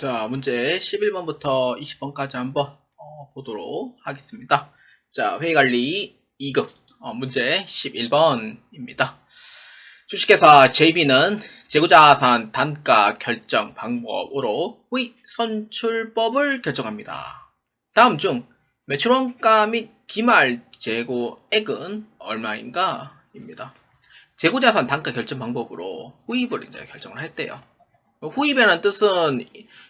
자, 문제 11번부터 20번까지 한번 보도록 하겠습니다. 자, 회의관리 2급 문제 11번입니다. 주식회사 JB는 재고자산 단가 결정 방법으로 후이 선출법을 결정합니다. 다음 중 매출원가 및 기말 재고액은 얼마인가? 입니다. 재고자산 단가 결정 방법으로 후입을 이제 결정을 했대요. 후입이라는 뜻은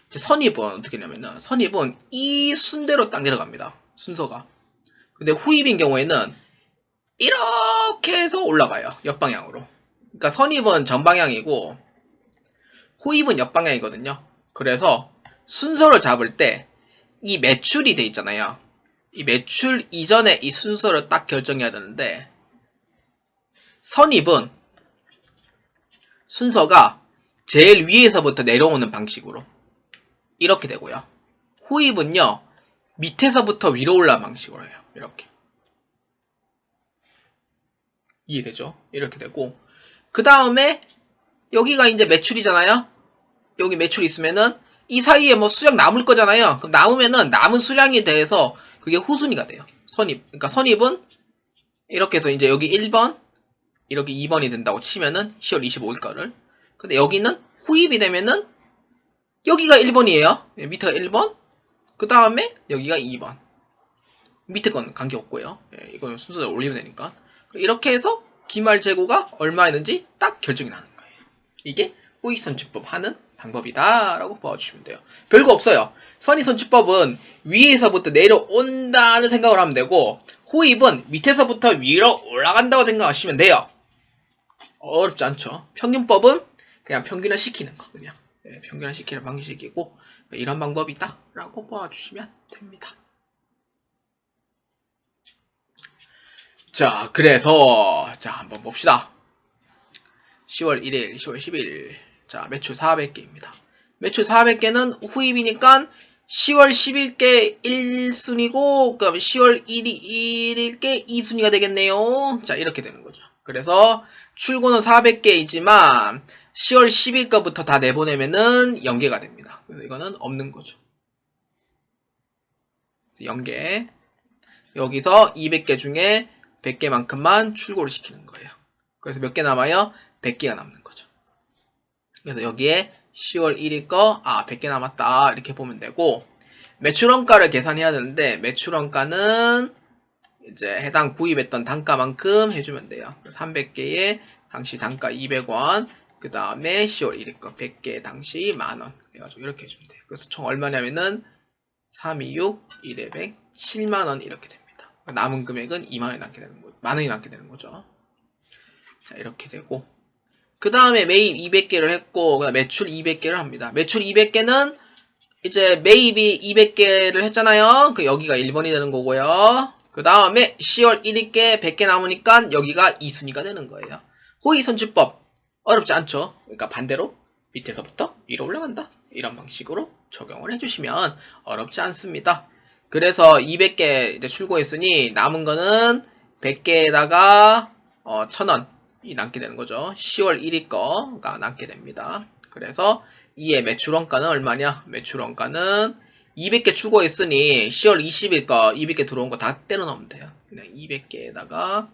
선입은 어떻게 하냐면은 선입은 이 순대로 딱 내려갑니다. 순서가. 근데 후입인 경우에는 이렇게 해서 올라가요. 옆방향으로. 그러니까 선입은 전방향이고 후입은 옆방향이거든요. 그래서 순서를 잡을 때 이 매출이 돼 있잖아요. 이 매출 이전에 이 순서를 딱 결정해야 되는데 선입은 순서가 제일 위에서부터 내려오는 방식으로 이렇게 되고요. 후입은요 밑에서부터 위로 올라가는 방식으로 해요. 이렇게 이해되죠? 이렇게 되고 그 다음에 여기가 이제 매출이잖아요. 여기 매출 있으면은 이 사이에 뭐 수량 남을 거잖아요. 그럼 남으면은 남은 수량에 대해서 그게 후순위가 돼요. 선입. 그러니까 선입은 이렇게 해서 이제 여기 1번 이렇게 2번이 된다고 치면은 10월 25일 거를. 근데 여기는 후입이 되면은 여기가 1번이에요. 밑에가 1번. 그 다음에 여기가 2번. 밑에 건 관계없고요. 이거는 순서대로 올리면 되니까. 이렇게 해서 기말 재고가 얼마였는지 딱 결정이 나는 거예요. 이게 후이선출법 하는 방법이다 라고 봐주시면 돼요. 별거 없어요. 선의선출법은 위에서부터 내려온다는 생각을 하면 되고 후입은 밑에서부터 위로 올라간다고 생각하시면 돼요. 어렵지 않죠. 평균법은 그냥 평균화 시키는 거 그냥 평균화 시키는 방식이고 이런 방법이 있다 라고 봐주시면 됩니다. 자, 그래서 자 한번 봅시다. 10월 1일, 10월 10일 자 매출 400개입니다. 매출 400개는 후입이니까 10월 10일께 1순위고 그럼 10월 1일께 2순위가 되겠네요. 자 이렇게 되는 거죠. 그래서 출고는 400개이지만 10월 10일 거부터 다 내보내면은 0개가 됩니다. 그래서 이거는 없는 거죠. 0개. 여기서 200개 중에 100개만큼만 출고를 시키는 거예요. 그래서 몇 개 남아요? 100개가 남는 거죠. 그래서 여기에 10월 1일 거, 100개 남았다. 이렇게 보면 되고, 매출원가를 계산해야 되는데, 매출원가는 이제 해당 구입했던 단가만큼 해주면 돼요. 300개에 당시 단가 200원, 그 다음에 10월 1일 거 100개 당시 만원. 그래가지고 이렇게 해주면 돼요. 그래서 총 얼마냐면은 326, 1에 100, 7만원 이렇게 됩니다. 남은 금액은 2만원이 남게 되는 거죠. 만원이 남게 되는 거죠. 자, 이렇게 되고. 그 다음에 매입 200개를 했고, 그다음 매출 200개를 합니다. 매출 200개는 이제 매입이 200개를 했잖아요. 그 여기가 1번이 되는 거고요. 그 다음에 10월 1일께 100개 남으니까 여기가 2순위가 되는 거예요. 호의선출법 어렵지 않죠? 그러니까 반대로 밑에서부터 위로 올라간다. 이런 방식으로 적용을 해주시면 어렵지 않습니다. 그래서 200개 이제 출고했으니 남은 거는 100개에다가 1000원이 남게 되는 거죠. 10월 1일 거가 남게 됩니다. 그래서 이의 매출원가는 얼마냐? 매출원가는 200개 출고했으니 10월 20일 거 200개 들어온 거 다 때려 넣으면 돼요. 그냥 200개에다가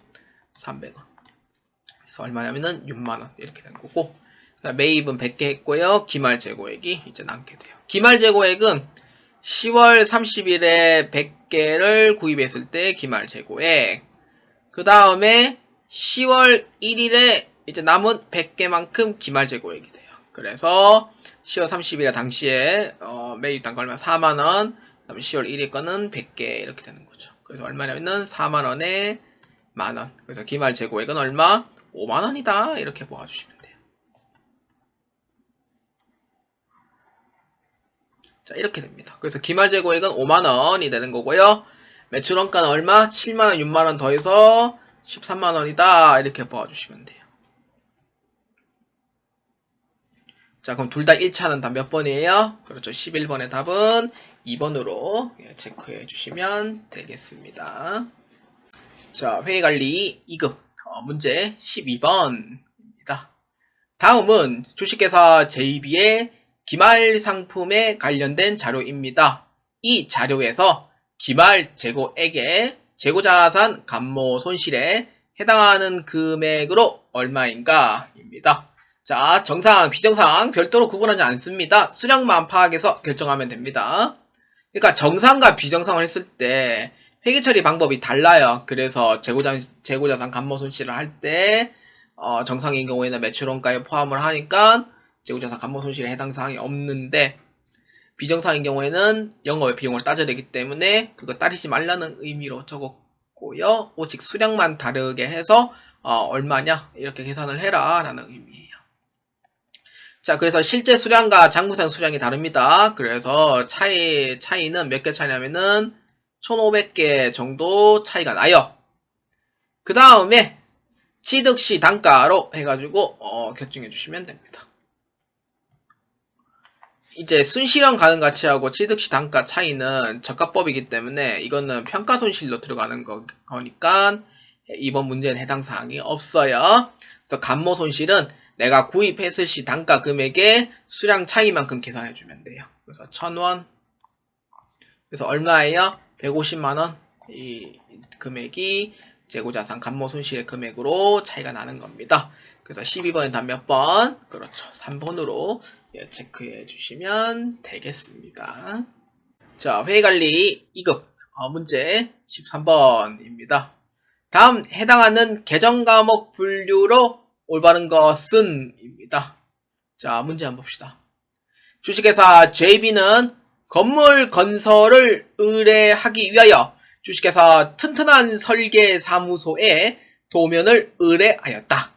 300원. 그래서 얼마냐면은 6만원 이렇게 된 거고 매입은 100개 했고요. 기말 재고액이 이제 남게 돼요. 기말 재고액은 10월 30일에 100개를 구입했을 때 기말 재고액 그 다음에 10월 1일에 이제 남은 100개만큼 기말 재고액이 돼요. 그래서 10월 30일 당시에 매입 단가 얼마 4만원 그 다음에 10월 1일 거는 100개 이렇게 되는 거죠. 그래서 얼마냐면은 4만원에 만원 그래서 기말 재고액은 얼마? 5만원이다 이렇게 모아주시면 돼요. 자 이렇게 됩니다. 그래서 기말 재고액은 5만원이 되는 거고요. 매출원가는 얼마? 7만원 6만원 더해서 13만원이다 이렇게 모아주시면 돼요. 자 그럼 둘 다 1차는 다 몇 번이에요? 그렇죠. 11번의 답은 2번으로 체크해 주시면 되겠습니다. 자 회의관리 2급 문제 12번입니다. 다음은 주식회사 JB의 기말 상품에 관련된 자료입니다. 이 자료에서 기말 재고액의 재고자산 감모 손실에 해당하는 금액으로 얼마인가 입니다. 자, 정상, 비정상 별도로 구분하지 않습니다. 수량만 파악해서 결정하면 됩니다. 그러니까 정상과 비정상을 했을 때 회계 처리 방법이 달라요. 그래서 재고자산 감모 손실을 할 때 정상인 경우에는 매출원가에 포함을 하니까 재고자산 감모 손실에 해당 사항이 없는데, 비정상인 경우에는 영업의 비용을 따져야 되기 때문에 그거 따르지 말라는 의미로 적었고요. 오직 수량만 다르게 해서 얼마냐 이렇게 계산을 해라 라는 의미예요. 자, 그래서 실제 수량과 장부상 수량이 다릅니다. 그래서 차이는 몇 개 차이냐면은 1500개 정도 차이가 나요. 그 다음에 취득시 단가로 해가지고 결정해 주시면 됩니다. 이제 순실현 가능 가치하고 취득시 단가 차이는 적합법이기 때문에 이거는 평가손실로 들어가는 거니까 이번 문제는 해당 사항이 없어요. 그래서 감모손실은 내가 구입했을 시 단가 금액의 수량 차이만큼 계산해 주면 돼요. 그래서 1000원. 그래서 얼마예요? 150만원. 이 금액이 재고자산 감모손실의 금액으로 차이가 나는 겁니다. 그래서 12번에 답 몇 번? 그렇죠. 3번으로 체크해 주시면 되겠습니다. 자, 회계관리 2급 문제 13번입니다. 다음 해당하는 계정과목 분류로 올바른 것은 입니다. 자, 문제 한번 봅시다. 주식회사 JB는 건물 건설을 의뢰하기 위하여 주식회사 튼튼한 설계 사무소에 도면을 의뢰하였다.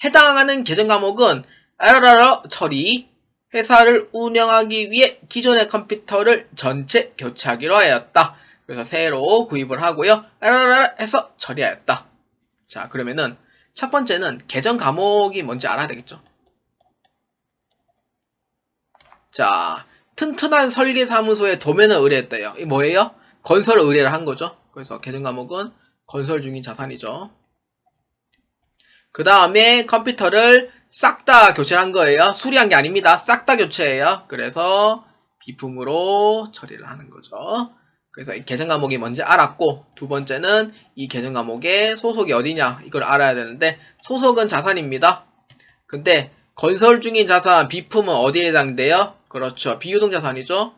해당하는 계정과목은 RRR 처리, 회사를 운영하기 위해 기존의 컴퓨터를 전체 교체하기로 하였다. 그래서 새로 구입을 하고요. RRR 해서 처리하였다. 자, 그러면은 첫 번째는 계정 과목이 뭔지 알아야 되겠죠. 자, 튼튼한 설계사무소에 도면을 의뢰했대요. 이 뭐예요? 건설 의뢰를 한 거죠. 그래서 계정 과목은 건설 중인 자산이죠. 그 다음에 컴퓨터를 싹 다 교체를 한 거예요. 수리한 게 아닙니다. 싹 다 교체예요. 그래서 비품으로 처리를 하는 거죠. 그래서 이 계정 과목이 뭔지 알았고, 두 번째는 이 계정 과목의 소속이 어디냐 이걸 알아야 되는데, 소속은 자산입니다. 근데 건설 중인 자산 비품은 어디에 해당돼요? 그렇죠. 비유동 자산이죠.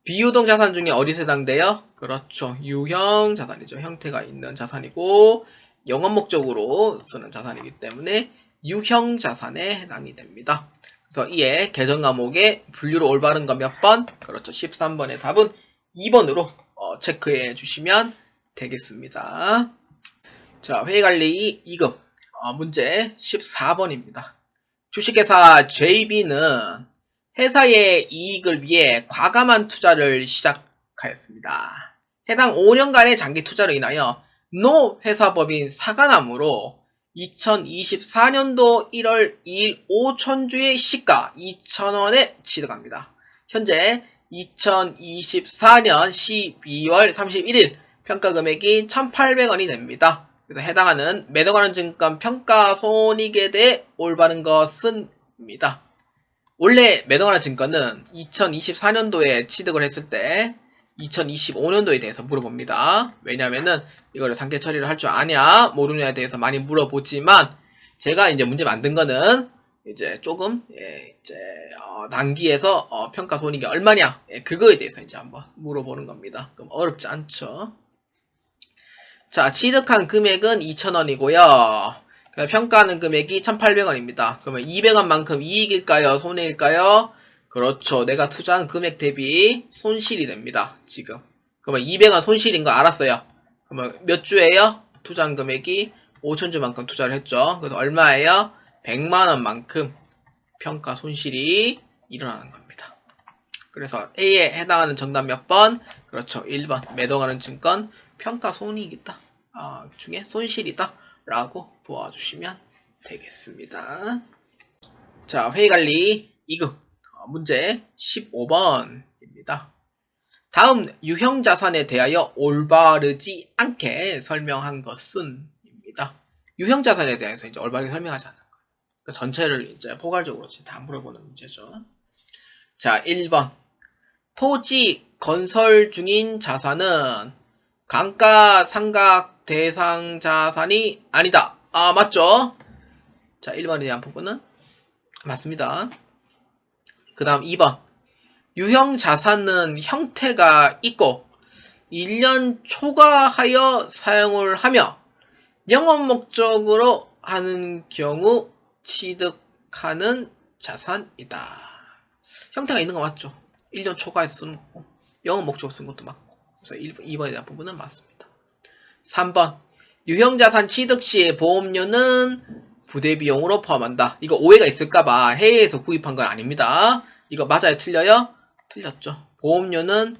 비유동 자산 중에 어디에 해당돼요? 그렇죠. 유형 자산이죠. 형태가 있는 자산이고 영업 목적으로 쓰는 자산이기 때문에 유형 자산에 해당이 됩니다. 그래서 이에 계정 과목의 분류로 올바른 거 몇 번? 그렇죠. 13번의 답은 2번으로 체크해 주시면 되겠습니다. 자, 회계관리 2급 문제 14번입니다. 주식회사 JB는 회사의 이익을 위해 과감한 투자를 시작하였습니다. 해당 5년간의 장기 투자로 인하여 노 회사법인 사과나무로 2024년도 1월 2일 5천주의 시가 2,000원에 취득합니다. 현재 2024년 12월 31일 평가금액이 1,800원이 됩니다. 그래서 해당하는 매도가는 증권 평가손익에 대해 올바른 것은 입니다. 원래 매도가는 증권은 2024년도에 취득을 했을 때 2025년도에 대해서 물어봅니다. 왜냐면은 이거를 상계 처리를 할 줄 아냐 모르냐에 대해서 많이 물어보지만, 제가 이제 문제 만든 거는 이제 조금 단기에서 평가 손익이 얼마냐 그거에 대해서 이제 한번 물어보는 겁니다. 그럼 어렵지 않죠. 자, 취득한 금액은 2,000원이고요. 평가하는 금액이 1,800원입니다. 그러면 200원만큼 이익일까요? 손해일까요? 그렇죠. 내가 투자한 금액 대비 손실이 됩니다. 지금. 그러면 200원 손실인 거 알았어요. 그러면 몇 주예요? 투자한 금액이 5,000주만큼 투자를 했죠. 그래서 얼마예요? 100만원만큼 평가 손실이 일어나는 겁니다. 그래서 A에 해당하는 정답 몇 번? 그렇죠. 1번. 매도가는 증권 평가 손익이다. 중에 손실이다. 라고 보아주시면 되겠습니다. 자, 회계관리 2급 문제 15번입니다. 다음 유형자산에 대하여 올바르지 않게 설명한 것은 입니다. 유형자산에 대해서 이제 올바르게 설명하지 않는 거예요. 그러니까 전체를 이제 포괄적으로 다 물어보는 문제죠. 자, 1번. 토지 건설 중인 자산은 감가상각 대상 자산이 아니다. 아, 맞죠? 자, 1번에 대한 부분은 맞습니다. 그 다음 2번. 유형 자산은 형태가 있고 1년 초과하여 사용을 하며 영업 목적으로 하는 경우 취득하는 자산이다. 형태가 있는 거 맞죠? 1년 초과해서 쓰는 거고 영업 목적으로 쓰는 것도 맞고 그래서 2번에 대한 부분은 맞습니다. 3번. 유형자산 취득 시 보험료는 부대비용으로 포함한다. 이거 오해가 있을까봐 해외에서 구입한 건 아닙니다. 이거 맞아요? 틀려요? 틀렸죠. 보험료는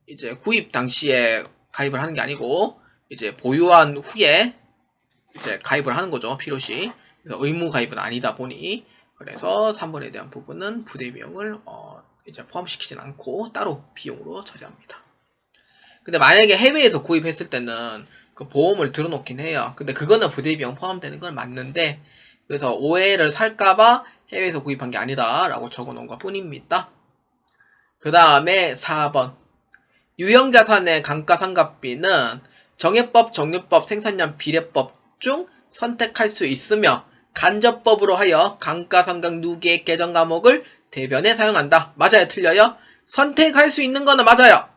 이제 구입 당시에 가입을 하는 게 아니고 이제 보유한 후에 이제 가입을 하는 거죠. 필요시. 그래서 의무 가입은 아니다 보니 그래서 3번에 대한 부분은 부대비용을 이제 포함시키진 않고 따로 비용으로 처리합니다. 근데 만약에 해외에서 구입했을 때는 그 보험을 들어놓긴 해요. 근데 그거는 부대비용 포함되는 건 맞는데 그래서 오해를 살까봐 해외에서 구입한 게 아니다 라고 적어놓은 것 뿐입니다. 그 다음에 4번. 유형자산의 감가상각비는 정해법, 정류법, 생산량 비례법 중 선택할 수 있으며 간접법으로 하여 감가상각 누계액 개정 과목을 대변에 사용한다. 맞아요? 틀려요? 선택할 수 있는 거는 맞아요.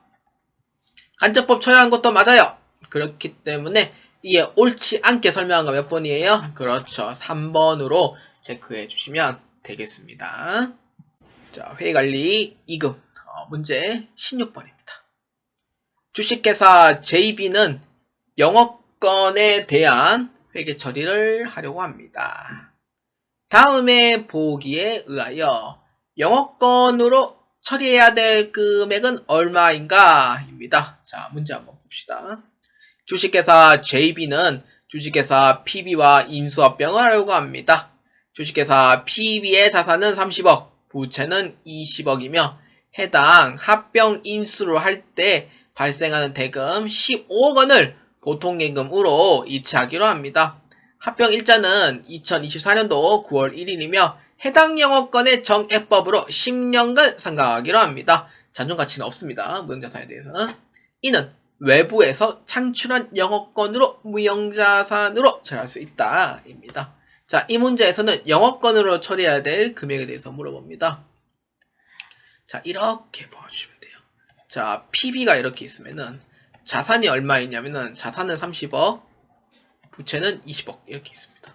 간접법 처리한 것도 맞아요. 그렇기 때문에 이게 옳지 않게 설명한 거 몇 번이에요? 그렇죠. 3번으로 체크해 주시면 되겠습니다. 자, 회계관리 2급 문제 16번입니다. 주식회사 JB는 영업건에 대한 회계 처리를 하려고 합니다. 다음의 보기에 의하여 영업건으로 처리해야 될 금액은 얼마인가? 입니다. 자, 문제 한번 봅시다. 주식회사 JB는 주식회사 PB와 인수합병을 하려고 합니다. 주식회사 PB의 자산은 30억, 부채는 20억이며 해당 합병 인수를 할 때 발생하는 대금 15억 원을 보통예금으로 이체하기로 합니다. 합병 일자는 2024년도 9월 1일이며 해당 영업건의 정액법으로 10년간 상각하기로 합니다. 잔존가치는 없습니다. 무형자산에 대해서는. 이는 외부에서 창출한 영업건으로 무형자산으로 처리할 수 있다. 입니다. 자, 이 문제에서는 영업건으로 처리해야 될 금액에 대해서 물어봅니다. 자, 이렇게 봐주시면 돼요. 자, PB가 이렇게 있으면은 자산이 얼마 있냐면은 자산은 30억, 부채는 20억 이렇게 있습니다.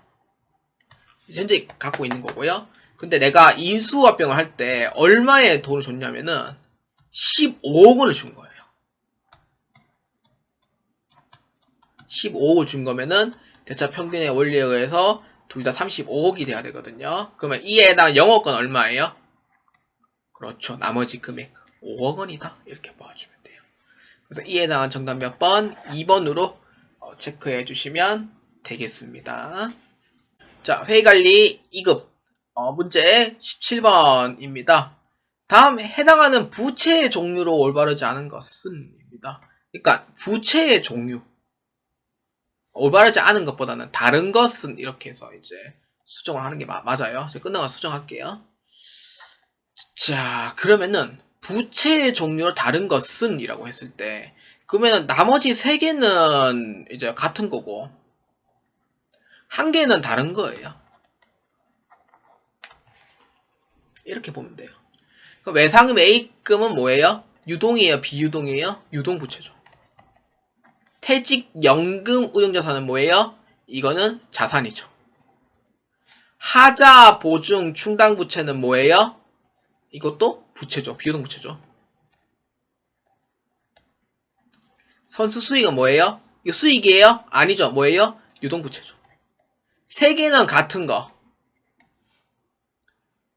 현재 갖고 있는 거고요. 근데 내가 인수합병을 할 때 얼마의 돈을 줬냐면은 15억 원을 준 거예요. 15억을 준 거면은 대차 평균의 원리에 의해서 둘 다 35억이 돼야 되거든요. 그러면 이에 해당 영업권 얼마예요? 그렇죠. 나머지 금액 5억 원이다. 이렇게 봐주면 돼요. 그래서 이에 해당한 정답 몇 번? 2번으로 체크해 주시면 되겠습니다. 자, 회계관리 2급 문제 17번입니다. 다음 해당하는 부채의 종류로 올바르지 않은 것은 입니다. 그러니까 부채의 종류 올바르지 않은 것보다는 다른 것은 이렇게 해서 이제 수정을 하는 게 맞아요. 이제 끝나고 수정할게요. 자, 그러면은 부채의 종류로 다른 것은 이라고 했을 때 그러면 나머지 3개는 이제 같은 거고 1개는 다른 거예요. 이렇게 보면 돼요. 외상금 A금은 뭐예요? 유동이에요? 비유동이에요? 유동부채죠. 퇴직연금 우영자산은 뭐예요? 이거는 자산이죠. 하자 보증 충당부채는 뭐예요? 이것도 부채죠. 비유동부채죠. 선수수익은 뭐예요? 이거 수익이에요? 아니죠. 뭐예요? 유동부채죠. 3개는 같은 거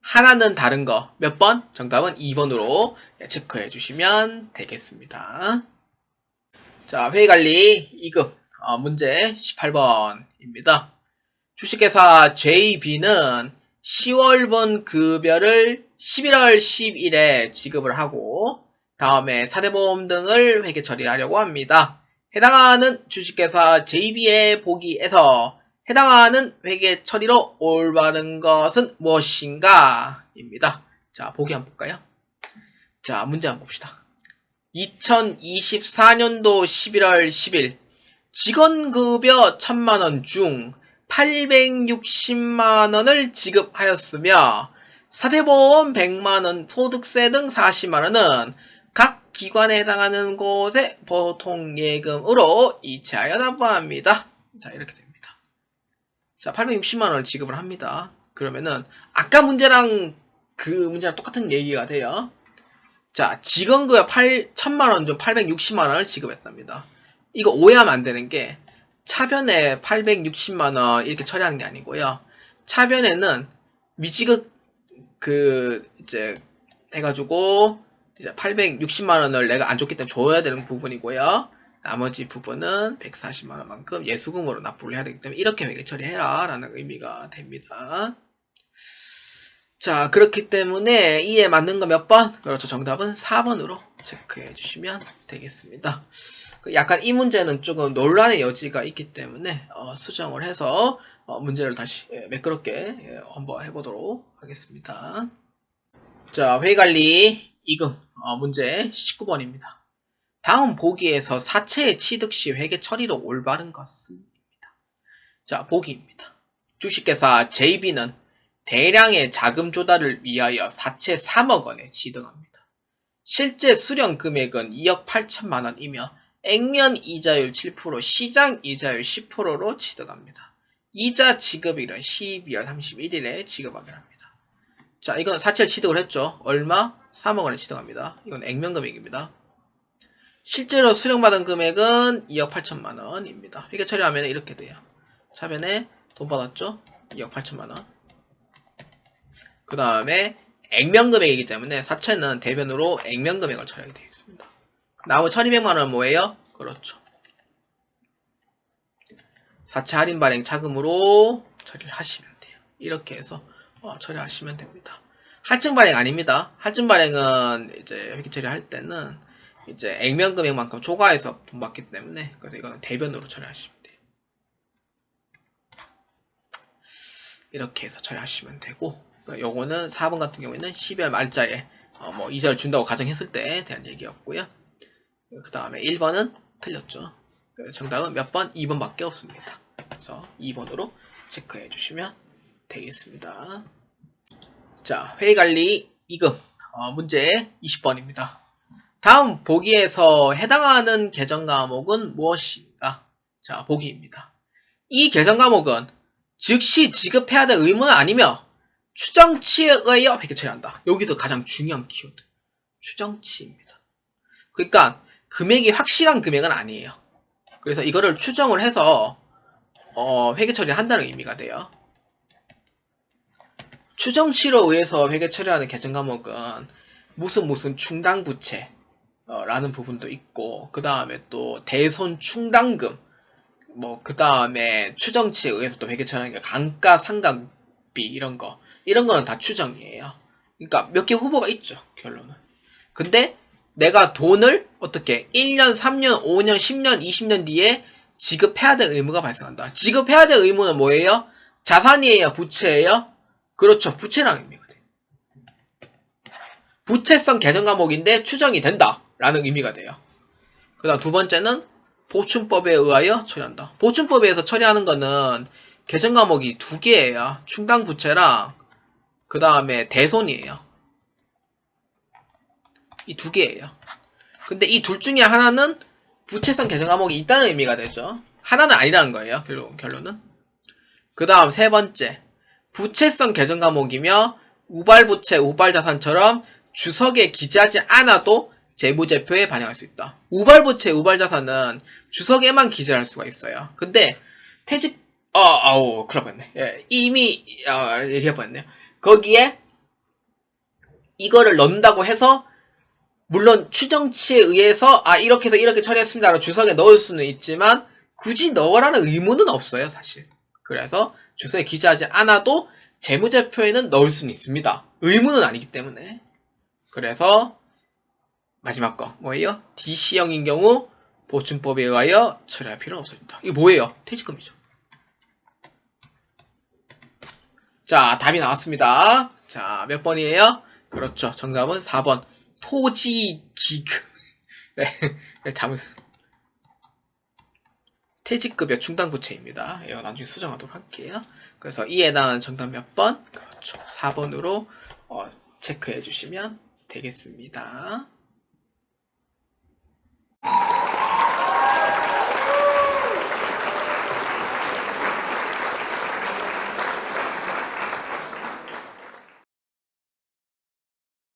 하나는 다른 거 몇 번? 정답은 2번으로 체크해 주시면 되겠습니다. 자, 회계관리 2급 문제 18번입니다. 주식회사 JB는 10월분 급여를 11월 10일에 지급을 하고 다음에 사대보험 등을 회계 처리하려고 합니다. 해당하는 주식회사 JB의 보기에서 해당하는 회계 처리로 올바른 것은 무엇인가? 입니다. 자, 보기 한번 볼까요? 자, 문제 한번 봅시다. 2024년도 11월 10일 직원급여 1000만원 중 860만원을 지급하였으며 사대보험 100만원, 소득세 등 40만원은 각 기관에 해당하는 곳에 보통예금으로 이체하여 납부합니다. 자, 이렇게 됩니다. 자, 860만원을 지급을 합니다. 그러면은 아까 문제랑 그 문제랑 똑같은 얘기가 돼요. 자, 직원급여 1000만원 중 860만원을 지급했답니다. 이거 오해하면 안 되는 게 차변에 860만원 이렇게 처리하는 게 아니고요. 차변에는 미지급 이제 해가지고 이제 860만원을 내가 안 줬기 때문에 줘야 되는 부분이고요. 나머지 부분은 140만원만큼 예수금으로 납부를 해야 되기 때문에 이렇게 회계 처리해라 라는 의미가 됩니다. 자, 그렇기 때문에 이에 맞는 거 몇 번? 그렇죠. 정답은 4번으로 체크해 주시면 되겠습니다. 약간 이 문제는 조금 논란의 여지가 있기 때문에 수정을 해서 문제를 다시 매끄럽게 한번 해보도록 하겠습니다. 자, 회의관리 2금 문제 19번입니다. 다음 보기에서 사채의 취득 시 회계 처리로 올바른 것은? 자, 보기입니다. 주식회사 JB는 대량의 자금 조달을 위하여 사채 3억 원에 취득합니다. 실제 수령 금액은 2억 8천만 원이며 액면 이자율 7%, 시장 이자율 10%로 취득합니다. 이자 지급일은 12월 31일에 지급하게 합니다. 자, 이건 사채 취득을 했죠. 얼마? 3억 원에 취득합니다. 이건 액면 금액입니다. 실제로 수령받은 금액은 2억 8천만 원입니다. 회계 처리하면 이렇게 돼요. 차변에 돈 받았죠? 2억 8천만 원. 그 다음에 액면금액이기 때문에 사채는 대변으로 액면금액을 처리하게 되어 있습니다. 나머지 1200만원은 뭐예요? 그렇죠. 사채 할인 발행 차금으로 처리를 하시면 돼요. 이렇게 해서 처리하시면 됩니다. 할증 발행 아닙니다. 할증 발행은 이제 회계 처리할 때는 이제 액면금액만큼 초과해서 돈 받기 때문에 그래서 이거는 대변으로 처리하시면 돼요. 이렇게 해서 처리하시면 되고 요거는 4번 같은 경우에는 12월 말자에 이자를 준다고 가정했을 때에 대한 얘기였고요. 그 다음에 1번은 틀렸죠. 정답은 몇 번? 2번밖에 없습니다. 그래서 2번으로 체크해 주시면 되겠습니다. 자, 회의관리 2금 문제 20번입니다. 다음 보기에서 해당하는 계정 과목은 무엇인가? 자, 보기입니다. 이 계정 과목은 즉시 지급해야 될 의무는 아니며 추정치에 의하여 회계 처리한다. 여기서 가장 중요한 키워드. 추정치입니다. 그러니까 금액이 확실한 금액은 아니에요. 그래서 이거를 추정을 해서 회계 처리를 한다는 의미가 돼요. 추정치로 의해서 회계 처리하는 계정 과목은 무슨 충당부채 라는 부분도 있고 그 다음에 또 대손 충당금 그 다음에 추정치에 의해서 또 회계 처리하는 게 감가상각비 이런 거는 다 추정이에요. 그러니까 몇 개 후보가 있죠, 결론은. 근데 내가 돈을 어떻게 1년, 3년, 5년, 10년, 20년 뒤에 지급해야 될 의무가 발생한다. 지급해야 될 의무는 뭐예요? 자산이에요, 부채예요? 그렇죠, 부채랑 의미가 돼요. 부채성 계정 과목인데 추정이 된다 라는 의미가 돼요. 그 다음 두 번째는 보충법에 의하여 처리한다. 보충법에 의해서 처리하는 거는 계정 과목이 두 개예요. 충당부채랑 그 다음에 대손이에요. 이 두 개예요. 근데 이 둘 중에 하나는 부채성 계정 과목이 있다는 의미가 되죠. 하나는 아니라는 거예요. 결론은. 그 다음 세 번째, 부채성 계정 과목이며 우발부채, 우발자산처럼 주석에 기재하지 않아도 재무제표에 반영할 수 있다. 우발부채, 우발자산은 주석에만 기재할 수가 있어요. 근데 퇴직 그러겠네. 예, 이미 얘기해버렸네요. 거기에 이거를 넣는다고 해서 물론 추정치에 의해서 이렇게 해서 이렇게 처리했습니다라고 주석에 넣을 수는 있지만 굳이 넣으라는 의무는 없어요, 사실. 그래서 주석에 기재하지 않아도 재무제표에는 넣을 수는 있습니다. 의무는 아니기 때문에. 그래서 마지막 거 뭐예요? DC형인 경우 보충법에 의하여 처리할 필요는 없습니다. 이게 뭐예요? 퇴직금이죠. 자, 답이 나왔습니다. 자, 몇 번이에요? 그렇죠. 정답은 4번. 토지기금. 네, 네, 다음. 퇴직급여 충당부채입니다. 이거 나중에 수정하도록 할게요. 그래서 이에 해당하는 정답 몇 번? 그렇죠. 4번으로 체크해 주시면 되겠습니다.